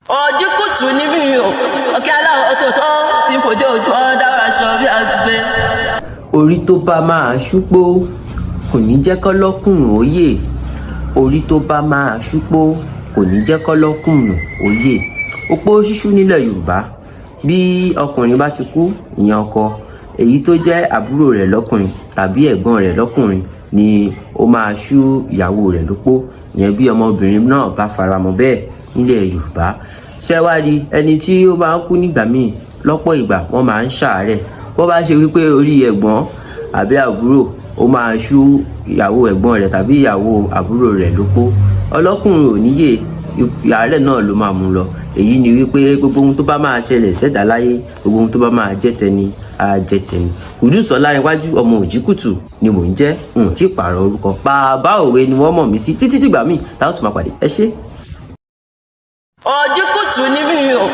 Ojú kùtù ní mi ò ọ̀kẹ́ aláwọ̀ tó tọ́ tí ń fojú ojú ọ́ dára aṣọ bí àgbẹ̀. Orí tó bá máa ṣúpó kò ní jẹ́ kọ́lọ́kùnrùn òye. Orí tó bá máa ṣúpó kò ní jẹ́ kọ́lọ́kùnrùn òye. Opó ṣíṣú nílẹ̀ Yorùbá, bí ọkùnrin bá ti kú, ìyẹn ọkọ, èyí tó jẹ́ àbúrò rẹ̀ lọ́kùnrin tàbí ẹ̀gbọ́n rẹ̀ lọ́kùnrin ni ó máa ṣú ìyàwó rẹ̀ lópó. Ìyẹn bí ọmọbìnrin náà bá faramọ́ bẹ́ẹ̀ nílẹ̀ Yorùbá. Ṣé wá rí ẹni tí ó máa ń kú nígbà míì, lọ́pọ̀ ìgbà wọ́n máa ń ṣàárẹ̀. Bó bá ṣe wípé orí ẹ̀gbọ́n àbí àbúrò ó máa ṣú ìyàwó ẹ̀gbọ́n rẹ̀ tàbí ìyàwó àbúrò rẹ̀ lópó, ọlọ́kùnrin ò níyè, àárẹ̀ náà ló máa mú lọ. Èyí ni wípé gbogbo ohun tó bá máa ṣẹlẹ̀ ṣẹ̀dá láyé, gbogbo ohun tó bá máa jẹ́ tẹni á jẹ́ tẹni. Kùdùs Ọláníwájú ọmọ Òjìkùtù ni mò ń jẹ́, n tí pààrọ̀ orúkọ. Bàbá òwe ni wọ́n mọ̀ mí sí títí dìgbà míì tá ó tún máa pàdé. Ẹ ṣé. Ojú kùtù ní mi ò